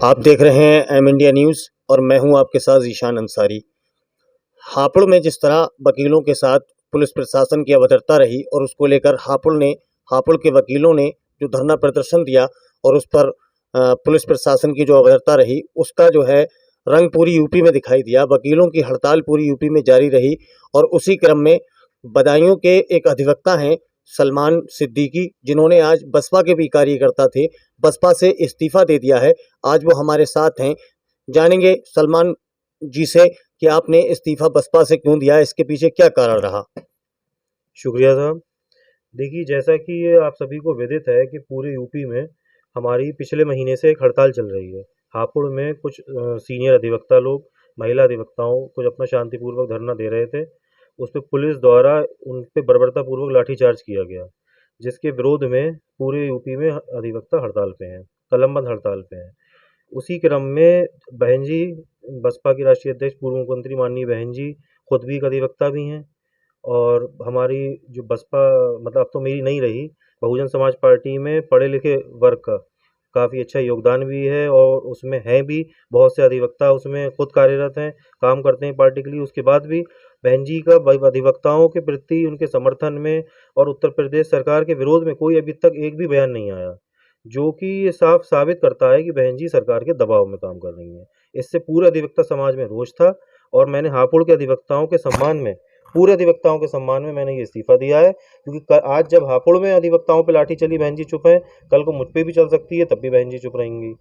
आप देख रहे हैं एम इंडिया न्यूज़ और मैं हूं आपके साथ ज़ीशान अंसारी। हापुड़ में जिस तरह वकीलों के साथ पुलिस प्रशासन की अभद्रता रही और उसको लेकर हापुड़ के वकीलों ने जो धरना प्रदर्शन दिया और उस पर पुलिस प्रशासन की जो अभद्रता रही उसका जो है रंग पूरी यूपी में दिखाई दिया। वकीलों की हड़ताल पूरी यूपी में जारी रही और उसी क्रम में बदायूं के एक अधिवक्ता हैं सलमान सिद्दीकी, जिन्होंने आज बसपा के भी कार्यकर्ता थे, बसपा से इस्तीफा दे दिया है। आज वो हमारे साथ हैं। जानेंगे सलमान जी से कि आपने इस्तीफा बसपा से क्यों दिया, इसके पीछे क्या कारण रहा। शुक्रिया साहब। देखिए, जैसा कि ये आप सभी को विदित है कि पूरे यूपी में हमारी पिछले महीने से एक हड़ताल चल रही है। हापुड़ में कुछ सीनियर अधिवक्ता लोग, महिला अधिवक्ताओं कुछ अपना शांतिपूर्वक धरना दे रहे थे। उस पे पुलिस द्वारा उन पे बर्बरतापूर्वक लाठीचार्ज किया गया, जिसके विरोध में पूरे यूपी में अधिवक्ता हड़ताल पे हैं, कलमबंद हड़ताल पे हैं। उसी क्रम में बहन जी, बसपा की राष्ट्रीय अध्यक्ष पूर्व मुख्यमंत्री माननीय बहन जी खुद भी एक अधिवक्ता भी हैं। और हमारी जो बसपा, मतलब अब तो मेरी नहीं रही, बहुजन समाज पार्टी में पढ़े लिखे वर्ग का काफ़ी अच्छा योगदान भी है और उसमें हैं भी बहुत से अधिवक्ता उसमें खुद कार्यरत हैं, काम करते हैं पार्टी के लिए। उसके बाद भी बहन जी का अधिवक्ताओं के प्रति उनके समर्थन में और उत्तर प्रदेश सरकार के विरोध में कोई अभी तक एक भी बयान नहीं आया, जो कि ये साफ साबित करता है कि बहन जी सरकार के दबाव में काम कर रही हैं। इससे पूरे अधिवक्ता समाज में रोष था और मैंने हापुड़ के अधिवक्ताओं के सम्मान में, पूरे अधिवक्ताओं के सम्मान में मैंने ये इस्तीफा दिया है, क्योंकि आज जब हापुड़ में अधिवक्ताओं पे लाठी चली, बहन जी चुप हैं, कल को मुझ पे भी चल सकती है, तब भी बहन जी चुप रहेंगी।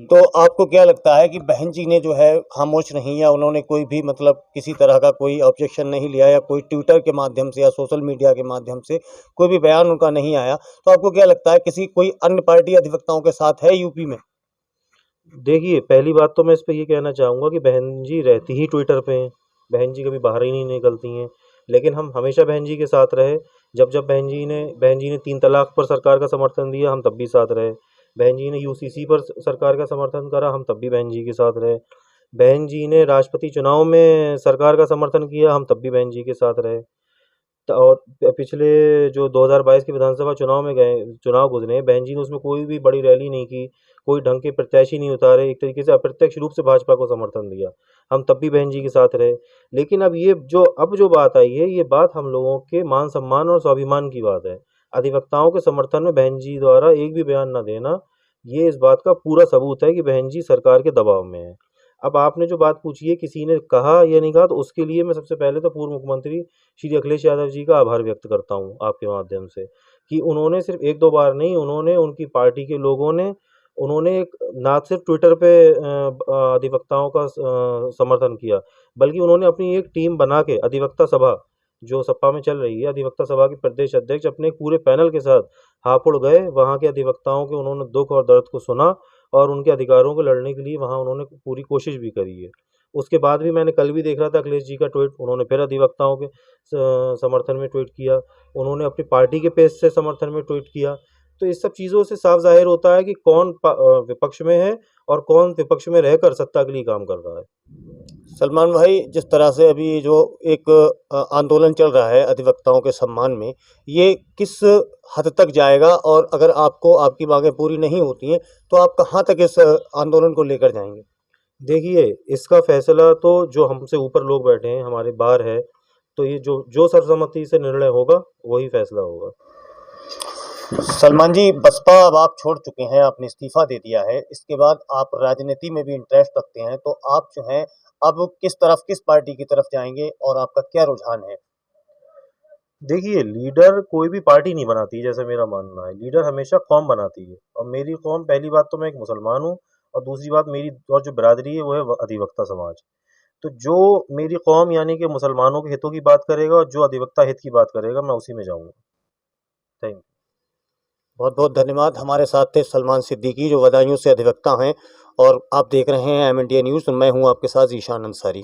तो आपको क्या लगता है कि बहन जी ने जो है खामोश रही, या उन्होंने कोई भी मतलब किसी तरह का कोई ऑब्जेक्शन नहीं लिया, या कोई ट्विटर के माध्यम से या सोशल मीडिया के माध्यम से कोई भी बयान उनका नहीं आया, तो आपको क्या लगता है किसी कोई अन्य पार्टी अधिवक्ताओं के साथ है यूपी में? देखिए, पहली बात तो मैं इस पे ये कहना चाहूँगा कि बहन जी रहती ही ट्विटर पे हैं, बहन जी कभी बाहर ही नहीं निकलती हैं। लेकिन हम हमेशा बहन जी के साथ रहे। जब बहन जी ने 3 तलाक पर सरकार का समर्थन दिया, हम तब भी साथ रहे। बहन जी ने यूसीसी पर सरकार का समर्थन करा, हम तब भी बहन जी के साथ रहे। बहन जी ने राष्ट्रपति चुनाव में सरकार का समर्थन किया, हम तब भी बहन जी के साथ रहे। और पिछले जो 2022 के विधानसभा चुनाव गुजरे, बहन जी ने उसमें कोई भी बड़ी रैली नहीं की, कोई ढंग के प्रत्याशी नहीं उतारे, एक तरीके से अप्रत्यक्ष रूप से भाजपा को समर्थन दिया, हम तब भी बहन जी के साथ रहे। लेकिन अब जो बात आई है, ये बात हम लोगों के मान सम्मान और स्वाभिमान की बात है। अधिवक्ताओं के समर्थन में बहन जी द्वारा एक भी बयान न देना, ये इस बात का पूरा सबूत है कि बहन जी सरकार के दबाव में है। अब आपने जो बात पूछी है किसी ने कहा या नहीं कहा, तो उसके लिए मैं सबसे पहले तो पूर्व मुख्यमंत्री श्री अखिलेश यादव जी का आभार व्यक्त करता हूँ आपके माध्यम से, कि उन्होंने सिर्फ 1-2 बार नहीं, उन्होंने, उनकी पार्टी के लोगों ने, उन्होंने एक ना सिर्फ ट्विटर पे अधिवक्ताओं का समर्थन किया, बल्कि उन्होंने अपनी एक टीम बना के अधिवक्ता सभा, जो सपा में चल रही है, अधिवक्ता सभा के प्रदेश अध्यक्ष अपने पूरे पैनल के साथ हापुड़ गए, वहाँ के अधिवक्ताओं के उन्होंने दुख और दर्द को सुना और उनके अधिकारों को लड़ने के लिए वहाँ उन्होंने पूरी कोशिश भी करी है। उसके बाद भी मैंने कल भी देख रहा था अखिलेश जी का ट्वीट, उन्होंने फिर अधिवक्ताओं के समर्थन में ट्वीट किया, उन्होंने अपनी पार्टी के पेज से समर्थन में ट्वीट किया। तो इस सब चीज़ों से साफ ज़ाहिर होता है कि कौन विपक्ष में है और कौन विपक्ष में रहकर सत्ता के लिए काम कर रहा है। सलमान भाई, जिस तरह से अभी जो एक आंदोलन चल रहा है अधिवक्ताओं के सम्मान में, ये किस हद तक जाएगा, और अगर आपको आपकी मांगें पूरी नहीं होती हैं तो आप कहाँ तक इस आंदोलन को लेकर जाएंगे? देखिए, इसका फैसला तो जो हमसे ऊपर लोग बैठे हैं, हमारे बाहर है, तो ये जो जो सर्वसम्मति से निर्णय होगा, वही फैसला होगा। सलमान जी, बसपा अब आप छोड़ चुके हैं, आपने इस्तीफा दे दिया है, इसके बाद आप राजनीति में भी इंटरेस्ट रखते हैं, तो आप जो हैं अब किस पार्टी की तरफ जाएंगे और आपका क्या रुझान है? देखिए, लीडर कोई भी पार्टी नहीं बनाती, जैसे मेरा मानना है। लीडर हमेशा कौम बनाती है, और मेरी कौम, पहली बात तो मैं एक मुसलमान हूँ, और दूसरी बात मेरी और जो बिरादरी है वो है अधिवक्ता समाज। तो जो मेरी कौम यानी कि मुसलमानों के हितों की बात करेगा और जो अधिवक्ता हित की बात करेगा, मैं उसी में जाऊँगा। थैंक बहुत बहुत धन्यवाद। हमारे साथ थे सलमान सिद्दीकी, जो बदायूं से अधिवक्ता हैं, और आप देख रहे हैं एम इंडिया न्यूज़। मैं हूं आपके साथ ज़ीशान अंसारी।